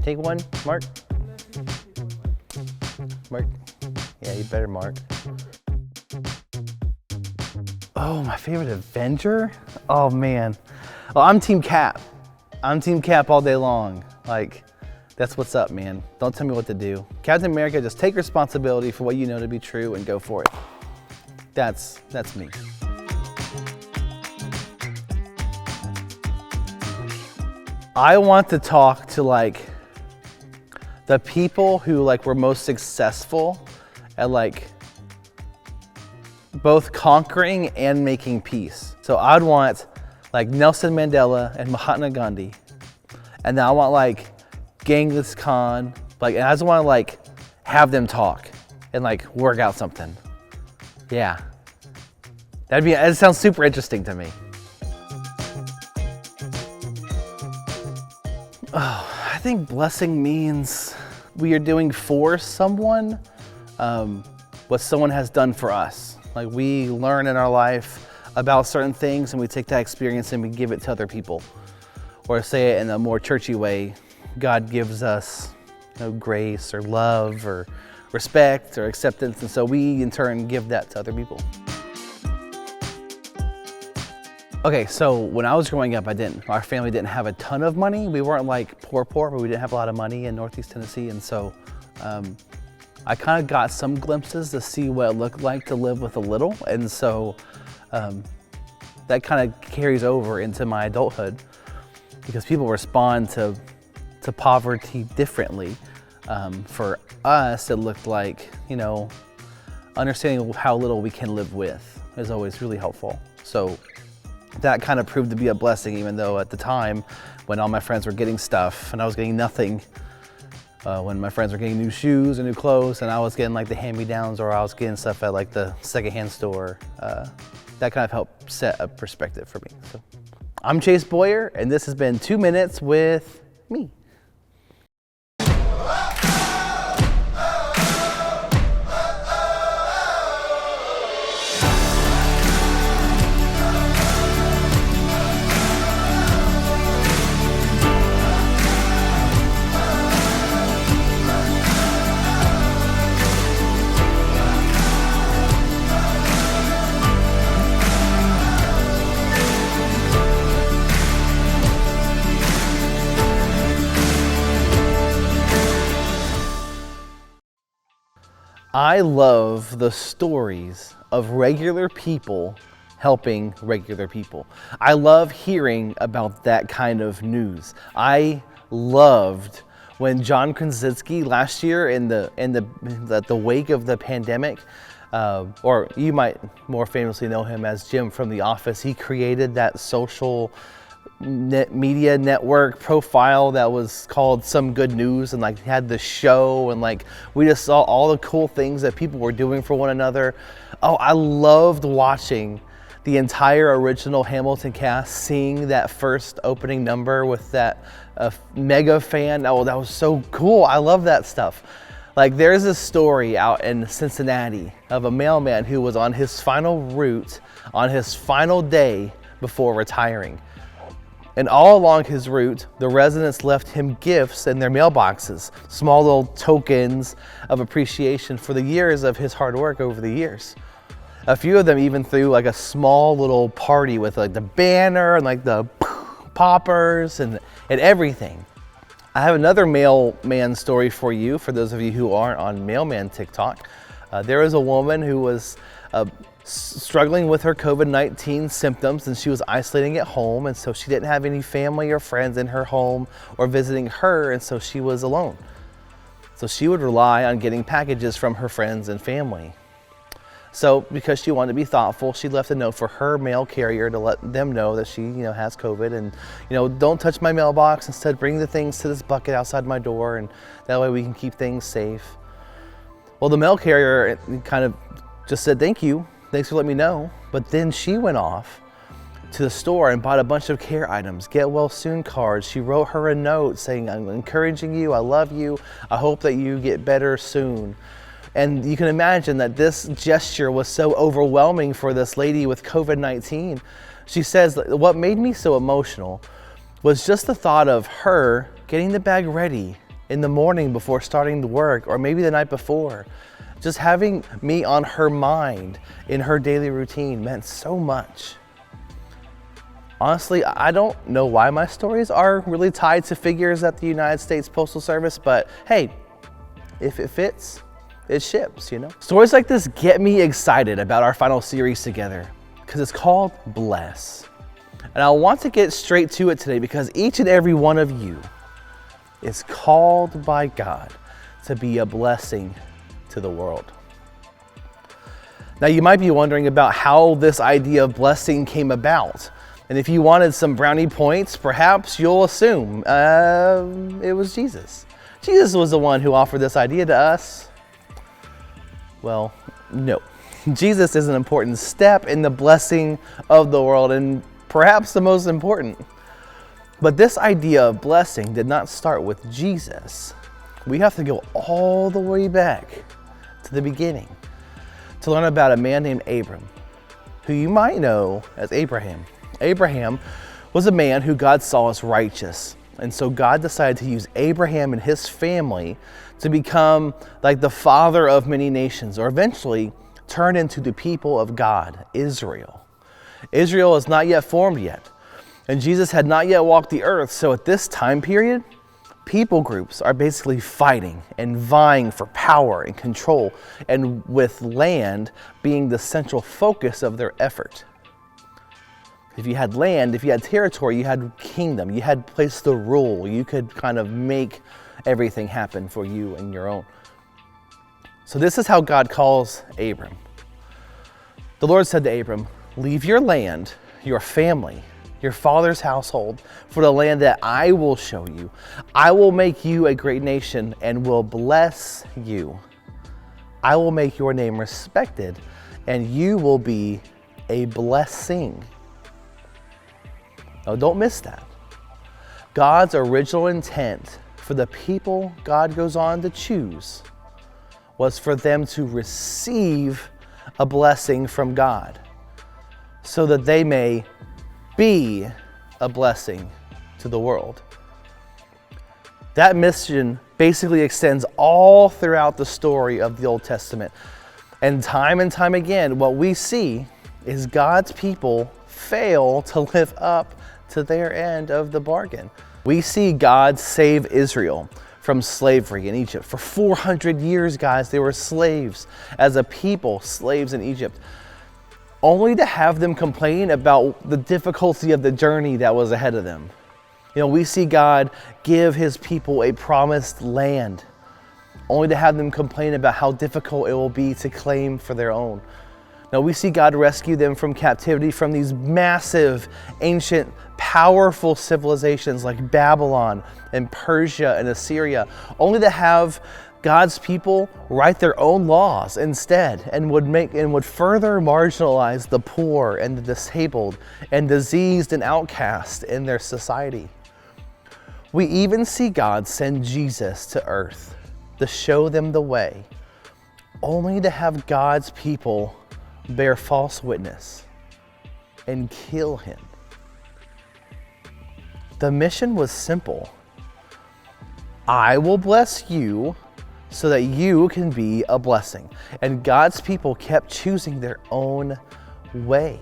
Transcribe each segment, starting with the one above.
Take one, Mark. Mark. Yeah, you better, Mark. Oh, my favorite Avenger? Oh, man. Well, I'm Team Cap. I'm Team Cap all day long. Like, that's what's up, man. Don't tell me what to do. Captain America, just take responsibility for what you know to be true and go for it. That's me. I want to talk to like the people who like were most successful at like both conquering and making peace. So I'd want like Nelson Mandela and Mahatma Gandhi. And then I want like Genghis Khan, like, and I just want to like have them talk and like work out something. Yeah. That sounds super interesting to me. Oh, I think blessing means we are doing for someone what someone has done for us. Like we learn in our life about certain things and we take that experience and we give it to other people. Or say it in a more churchy way, God gives us grace or love or respect or acceptance, and so we in turn give that to other people. Okay, so when I was growing up, our family didn't have a ton of money. We weren't like poor, but we didn't have a lot of money in Northeast Tennessee. And so I kind of got some glimpses to see what it looked like to live with a little. And so that kind of carries over into my adulthood because people respond to poverty differently. For us, it looked like, understanding how little we can live with is always really helpful. So that kind of proved to be a blessing, even though at the time when all my friends were getting stuff and I was getting nothing, when my friends were getting new shoes and new clothes and I was getting like the hand-me-downs or I was getting stuff at like the secondhand store, that kind of helped set a perspective for me. So I'm Chase Boyer and this has been 2 Minutes with me. I love the stories of regular people helping regular people. I love hearing about that kind of news. I loved when John Krasinski last year in the wake of the pandemic, or you might more famously know him as Jim from The Office, he created that social media network profile that was called Some Good News and like had the show and like we just saw all the cool things that people were doing for one another. Oh, I loved watching the entire original Hamilton cast sing that first opening number with that mega fan. Oh, that was so cool. I love that stuff. Like there's a story out in Cincinnati of a mailman who was on his final route on his final day before retiring. And all along his route, the residents left him gifts in their mailboxes, small little tokens of appreciation for the years of his hard work over the years. A few of them even threw like a small little party with like the banner and like the poppers and everything. I have another mailman story for you, for those of you who aren't on Mailman TikTok. There was a woman who was struggling with her COVID-19 symptoms and she was isolating at home, and so she didn't have any family or friends in her home or visiting her, and so she was alone. So she would rely on getting packages from her friends and family. So because she wanted to be thoughtful, she left a note for her mail carrier to let them know that she has COVID and don't touch my mailbox, instead bring the things to this bucket outside my door, and that way we can keep things safe. Well, the mail carrier kind of just said thank you. Thanks for letting me know. But then she went off to the store and bought a bunch of care items, get well soon cards. She wrote her a note saying, I'm encouraging you, I love you, I hope that you get better soon. And you can imagine that this gesture was so overwhelming for this lady with COVID-19. She says, what made me so emotional was just the thought of her getting the bag ready in the morning before starting to work, or maybe the night before. Just having me on her mind in her daily routine meant so much. Honestly, I don't know why my stories are really tied to figures at the United States Postal Service, but hey, if it fits, it ships, you know? Stories like this get me excited about our final series together because it's called Bless. And I want to get straight to it today because each and every one of you is called by God to be a blessing to the world. Now, you might be wondering about how this idea of blessing came about. And if you wanted some brownie points, perhaps you'll assume it was Jesus. Jesus was the one who offered this idea to us. Well, no. Jesus is an important step in the blessing of the world, and perhaps the most important. But this idea of blessing did not start with Jesus. We have to go all the way back to the beginning to learn about a man named Abram, who you might know as Abraham. Abraham was a man who God saw as righteous. And so God decided to use Abraham and his family to become like the father of many nations, or eventually turn into the people of God, Israel. Israel is not yet formed yet, and Jesus had not yet walked the earth. So at this time period, people groups are basically fighting and vying for power and control, and with land being the central focus of their effort. If you had land, if you had territory, you had kingdom, you had place to rule, you could kind of make everything happen for you and your own. So this is how God calls Abram. The Lord said to Abram, "Leave your land, your family, your father's household, for the land that I will show you. I will make you a great nation and will bless you. I will make your name respected, and you will be a blessing." Now, don't miss that. God's original intent for the people God goes on to choose was for them to receive a blessing from God so that they may be a blessing to the world. That mission basically extends all throughout the story of the Old Testament. And time again, what we see is God's people fail to live up to their end of the bargain. We see God save Israel from slavery in Egypt. For 400 years, guys, they were slaves as a people, slaves in Egypt, only to have them complain about the difficulty of the journey that was ahead of them. You know, we see God give his people a promised land, only to have them complain about how difficult it will be to claim for their own. Now, we see God rescue them from captivity from these massive, ancient, powerful civilizations like Babylon and Persia and Assyria, only to have God's people write their own laws instead, and would further marginalize the poor and the disabled and diseased and outcast in their society. We even see God send Jesus to earth to show them the way, only to have God's people bear false witness and kill him. The mission was simple. I will bless you so that you can be a blessing. And God's people kept choosing their own way.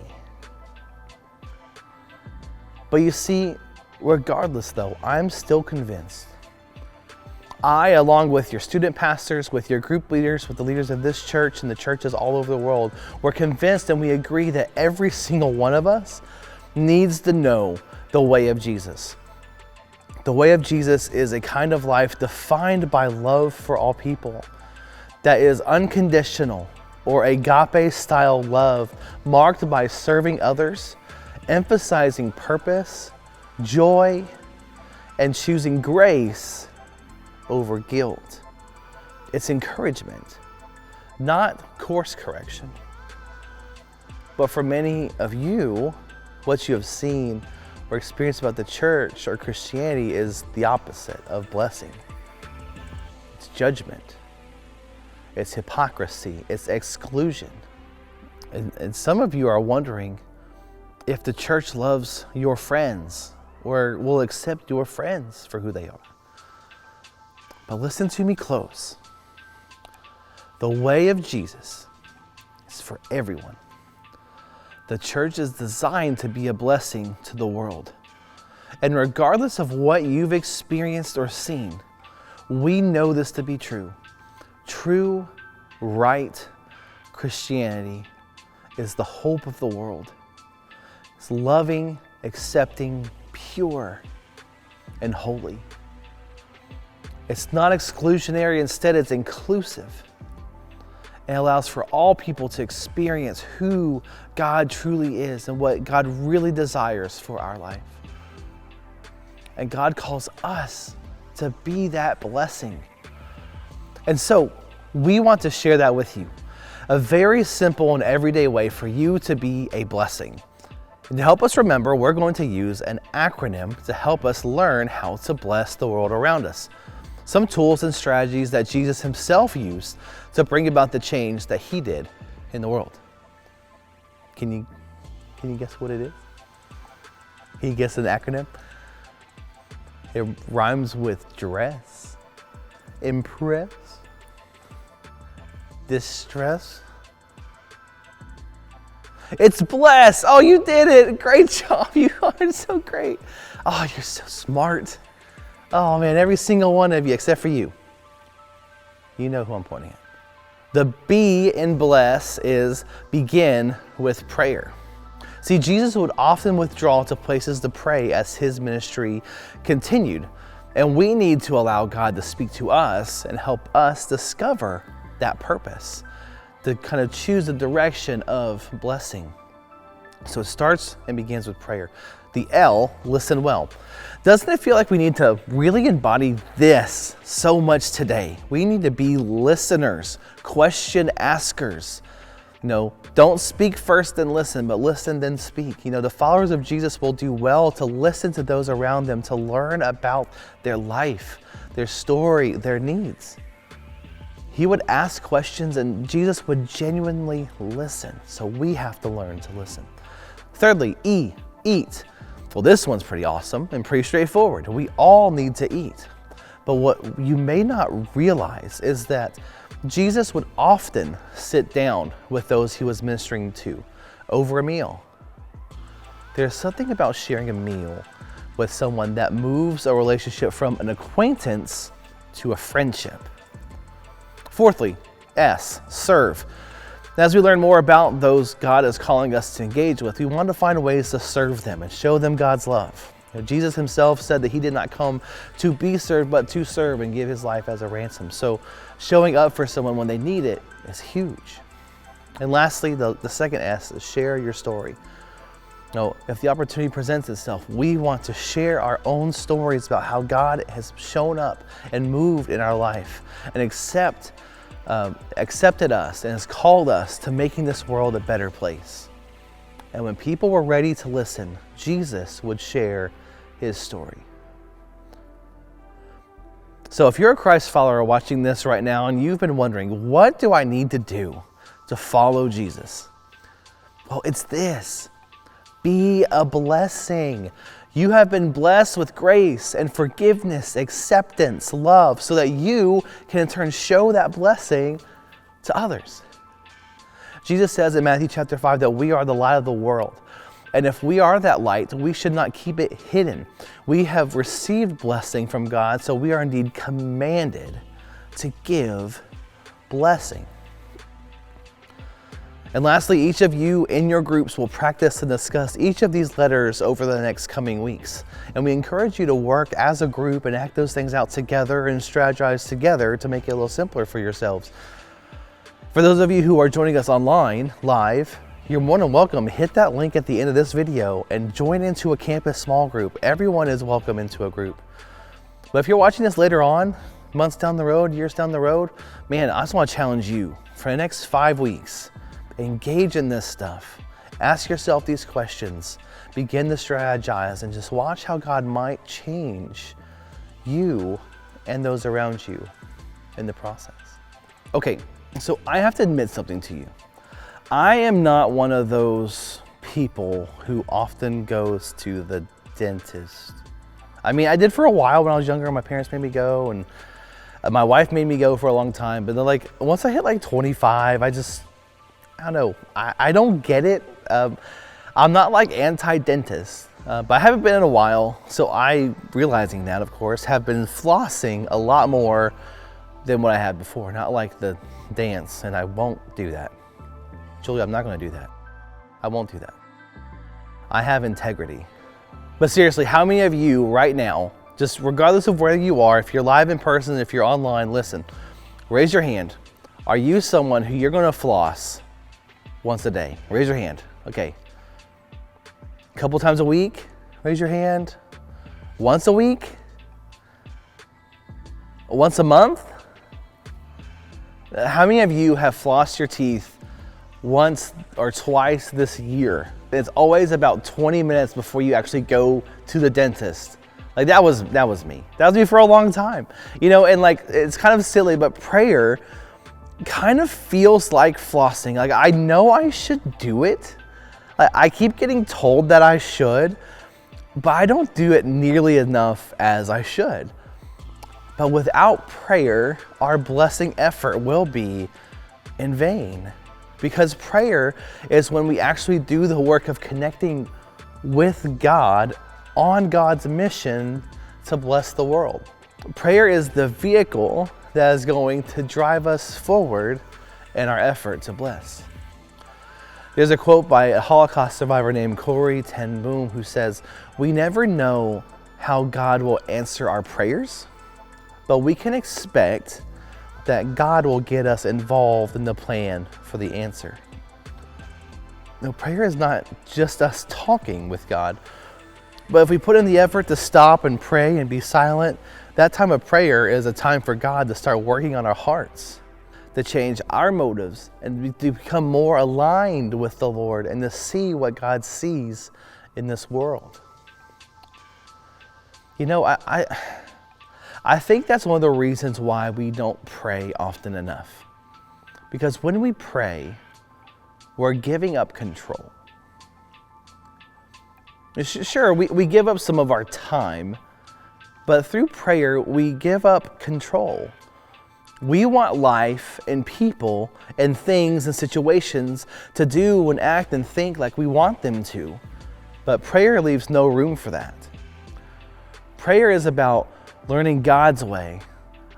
But you see, regardless though, I'm still convinced. I, along with your student pastors, with your group leaders, with the leaders of this church and the churches all over the world, we're convinced and we agree that every single one of us needs to know the way of Jesus. The way of Jesus is a kind of life defined by love for all people that is unconditional, or agape-style love marked by serving others, emphasizing purpose, joy, and choosing grace over guilt. It's encouragement, not course correction. But for many of you, what you have seen or experienced about the church or Christianity is the opposite of blessing. It's judgment. It's hypocrisy. It's exclusion. And some of you are wondering if the church loves your friends or will accept your friends for who they are. But listen to me close. The way of Jesus is for everyone. The church is designed to be a blessing to the world. And regardless of what you've experienced or seen, we know this to be true. True, right Christianity is the hope of the world. It's loving, accepting, pure, and holy. It's not exclusionary, instead it's inclusive. It allows for all people to experience who God truly is and what God really desires for our life. And God calls us to be that blessing. And so we want to share that with you. A very simple and everyday way for you to be a blessing. And to help us remember, we're going to use an acronym to help us learn how to bless the world around us. Some tools and strategies that Jesus himself used to bring about the change that he did in the world. Can you guess what it is? Can you guess an acronym? It rhymes with dress, impress, distress. It's bless. Oh, you did it. Great job. You are so great. Oh, you're so smart. Oh man, every single one of you except for you. You know who I'm pointing at. The B in bless is begin with prayer. See, Jesus would often withdraw to places to pray as his ministry continued. And we need to allow God to speak to us and help us discover that purpose, to kind of choose the direction of blessing. So it starts and begins with prayer. The L, listen well. Doesn't it feel like we need to really embody this so much today? We need to be listeners, question askers. Don't speak first then listen, but listen then speak. The followers of Jesus will do well to listen to those around them, to learn about their life, their story, their needs. He would ask questions and Jesus would genuinely listen. So we have to learn to listen. Thirdly, E, eat. Well, this one's pretty awesome and pretty straightforward. We all need to eat. But what you may not realize is that Jesus would often sit down with those he was ministering to over a meal. There's something about sharing a meal with someone that moves a relationship from an acquaintance to a friendship. Fourthly, S, serve. As we learn more about those God is calling us to engage with, we want to find ways to serve them and show them God's love. Jesus himself said that he did not come to be served, but to serve and give his life as a ransom. So showing up for someone when they need it is huge. And lastly, the second S is share your story. If the opportunity presents itself, we want to share our own stories about how God has shown up and moved in our life and accepted us and has called us to making this world a better place. And when people were ready to listen, Jesus would share his story. So if you're a Christ follower watching this right now and you've been wondering, what do I need to do to follow Jesus? Well, it's this. Be a blessing. You have been blessed with grace and forgiveness, acceptance, love, so that you can in turn show that blessing to others. Jesus says in Matthew chapter 5 that we are the light of the world. And if we are that light, we should not keep it hidden. We have received blessing from God, so we are indeed commanded to give blessing. And lastly, each of you in your groups will practice and discuss each of these letters over the next coming weeks. And we encourage you to work as a group and act those things out together and strategize together to make it a little simpler for yourselves. For those of you who are joining us online, live, you're more than welcome. Hit that link at the end of this video and join into a campus small group. Everyone is welcome into a group. But if you're watching this later on, months down the road, years down the road, man, I just want to challenge you for the next 5 weeks. Engage in this stuff. Ask yourself these questions. Begin to strategize and just watch how God might change you and those around you in the process. Okay, so I have to admit something to you. I am not one of those people who often goes to the dentist. I mean, I did for a while when I was younger. My parents made me go, and My wife made me go for a long time, but then once I hit 25, I don't know. I don't get it. I'm not anti-dentist, but I haven't been in a while. So realizing that, of course, have been flossing a lot more than what I had before. Not like the dance, and I won't do that. Julie, I'm not gonna do that. I won't do that. I have integrity. But seriously, how many of you right now, just regardless of where you are, if you're live in person, if you're online, listen, raise your hand. Are you someone who you're gonna floss once a day? Raise your hand. Okay. A couple times a week? Raise your hand. Once a week? Once a month? How many of you have flossed your teeth once or twice this year? It's always about 20 minutes before you actually go to the dentist. That was me. That was me for a long time. And it's kind of silly, but prayer kind of feels like flossing. I know I should do it. I keep getting told that I should, but I don't do it nearly enough as I should. But without prayer, our blessing effort will be in vain. Because prayer is when we actually do the work of connecting with God on God's mission to bless the world. Prayer is the vehicle that is going to drive us forward in our effort to bless. There's a quote by a Holocaust survivor named Corrie ten Boom who says, "We never know how God will answer our prayers, but we can expect that God will get us involved in the plan for the answer." No, prayer is not just us talking with God, but if we put in the effort to stop and pray and be silent, that time of prayer is a time for God to start working on our hearts, to change our motives and to become more aligned with the Lord and to see what God sees in this world. I think that's one of the reasons why we don't pray often enough. Because when we pray, we're giving up control. Sure, we give up some of our time, but through prayer, we give up control. We want life and people and things and situations to do and act and think like we want them to, but prayer leaves no room for that. Prayer is about learning God's way,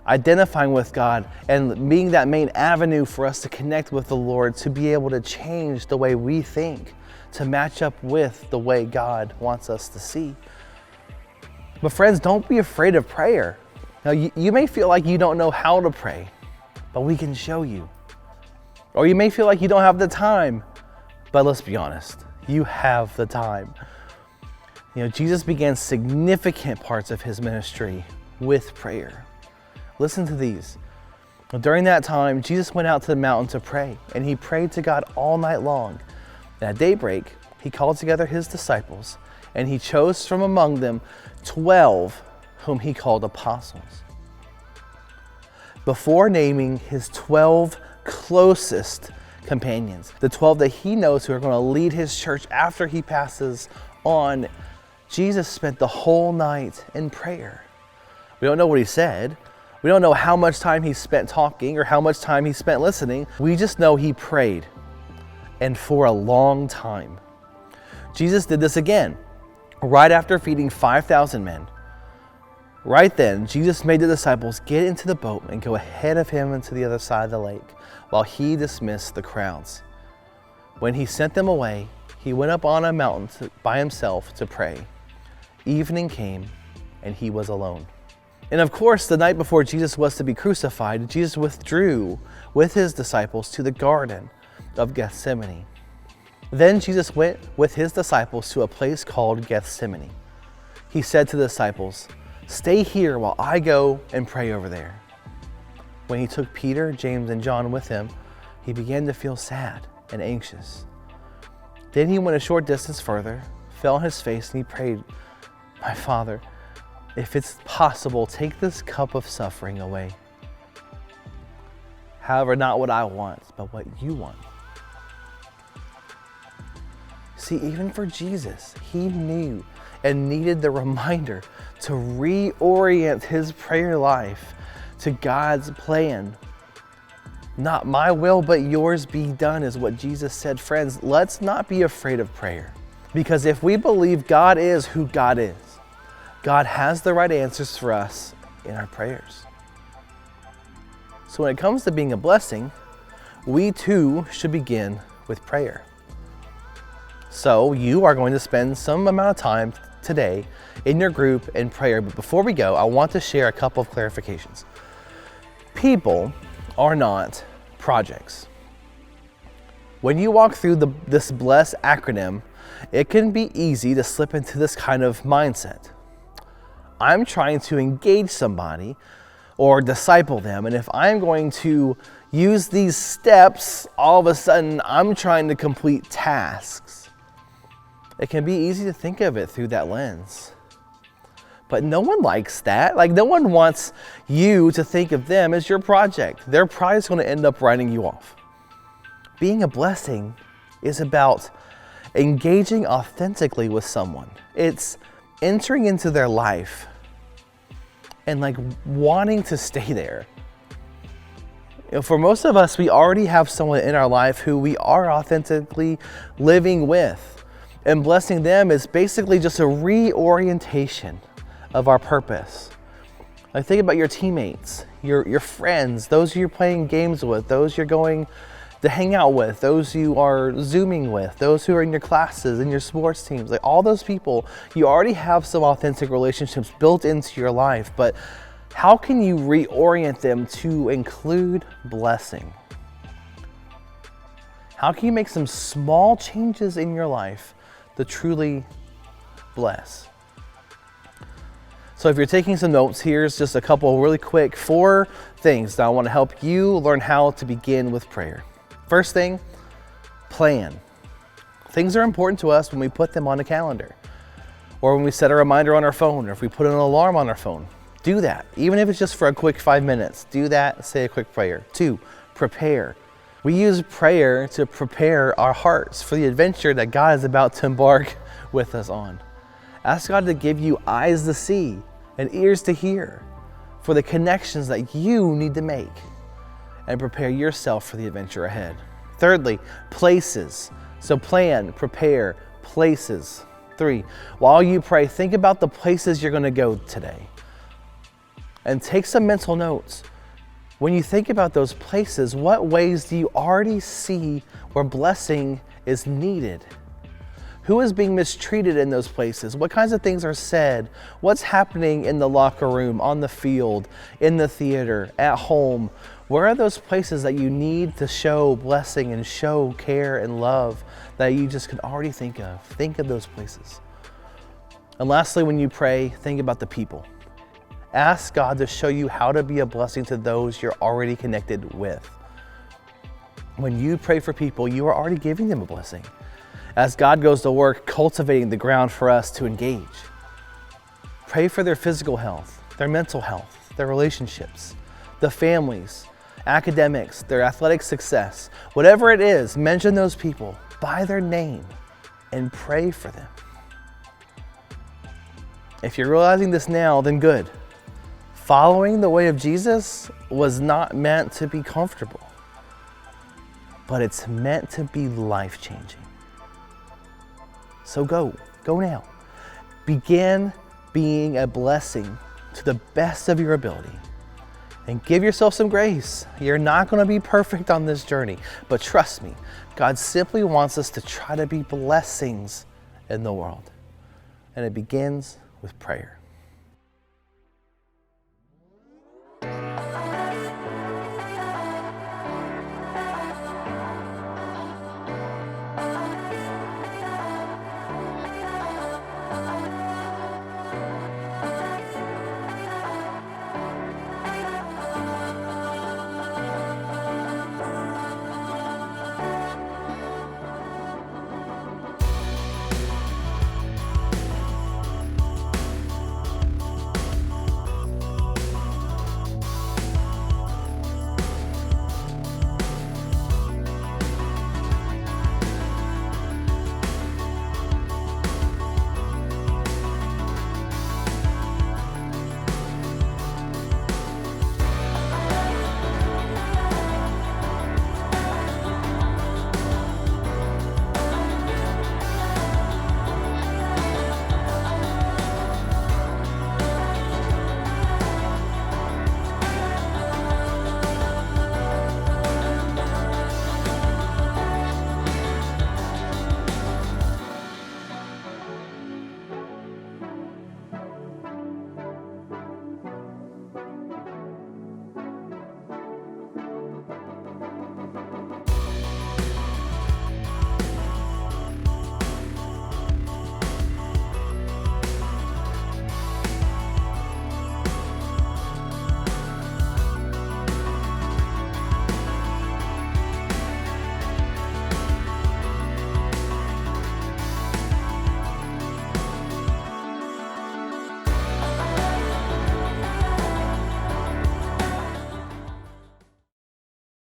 identifying with God, and being that main avenue for us to connect with the Lord, to be able to change the way we think, to match up with the way God wants us to see. But friends, don't be afraid of prayer. Now, you may feel like you don't know how to pray, but we can show you. Or you may feel like you don't have the time, but let's be honest, you have the time. Jesus began significant parts of his ministry with prayer. Listen to these. During that time, Jesus went out to the mountain to pray, and he prayed to God all night long. And at daybreak, he called together his disciples, and he chose from among them 12 whom he called apostles. Before naming his 12 closest companions, the 12 that he knows who are going to lead his church after he passes on, Jesus spent the whole night in prayer. We don't know what he said. We don't know how much time he spent talking or how much time he spent listening. We just know he prayed, and for a long time. Jesus did this again, right after feeding 5,000 men. Right then, Jesus made the disciples get into the boat and go ahead of him into the other side of the lake, while he dismissed the crowds. When he sent them away, he went up on a mountain by himself to pray. Evening came, and he was alone. And of course, the night before Jesus was to be crucified, Jesus withdrew with his disciples to the Garden of Gethsemane. Then Jesus went with his disciples to a place called Gethsemane. He said to the disciples, "Stay here while I go and pray over there." When he took Peter, James, and John with him, he began to feel sad and anxious. Then he went a short distance further, fell on his face, and he prayed, "My Father, if it's possible, take this cup of suffering away. However, not what I want, but what you want." See, even for Jesus, he knew and needed the reminder to reorient his prayer life to God's plan. Not my will, but yours be done is what Jesus said. Friends, let's not be afraid of prayer. Because if we believe God is who God is, God has the right answers for us in our prayers. So when it comes to being a blessing, we too should begin with prayer. So you are going to spend some amount of time today in your group in prayer. But before we go, I want to share a couple of clarifications. People are not projects. When you walk through this BLESS acronym, it can be easy to slip into this kind of mindset. I'm trying to engage somebody or disciple them, and if I'm going to use these steps, all of a sudden I'm trying to complete tasks. It can be easy to think of it through that lens. But no one likes that. Like, no one wants you to think of them as your project. They're probably just going to end up writing you off. Being a blessing is about engaging authentically with someone. It's entering into their life and wanting to stay there. For most of us, we already have someone in our life who we are authentically living with. And blessing them is basically just a reorientation of our purpose. Think about your teammates, your friends, those you're playing games with, those you're going to hang out with, those you are Zooming with, those who are in your classes, in your sports teams. All those people, you already have some authentic relationships built into your life, but how can you reorient them to include blessing? How can you make some small changes in your life to truly bless? So if you're taking some notes, here's just a couple really quick 4 things that I want to help you learn how to begin with prayer. First thing, plan. Things are important to us when we put them on a calendar, or when we set a reminder on our phone, or if we put an alarm on our phone. Do that. Even if it's just for a quick 5 minutes, do that, say a quick prayer. 2, prepare. We use prayer to prepare our hearts for the adventure that God is about to embark with us on. Ask God to give you eyes to see and ears to hear for the connections that you need to make, and prepare yourself for the adventure ahead. Thirdly, places. So plan, prepare, places. 3, while you pray, think about the places you're going to go today. And take some mental notes. When you think about those places, what ways do you already see where blessing is needed? Who is being mistreated in those places? What kinds of things are said? What's happening in the locker room, on the field, in the theater, at home? Where are those places that you need to show blessing and show care and love that you just can already think of? Think of those places. And lastly, when you pray, think about the people. Ask God to show you how to be a blessing to those you're already connected with. When you pray for people, you are already giving them a blessing, as God goes to work cultivating the ground for us to engage. Pray for their physical health, their mental health, their relationships, the families, academics, their athletic success. Whatever it is, mention those people by their name and pray for them. If you're realizing this now, then good. Following the way of Jesus was not meant to be comfortable, but it's meant to be life-changing. So go now. Begin being a blessing to the best of your ability, and give yourself some grace. You're not going to be perfect on this journey, but trust me, God simply wants us to try to be blessings in the world. And it begins with prayer.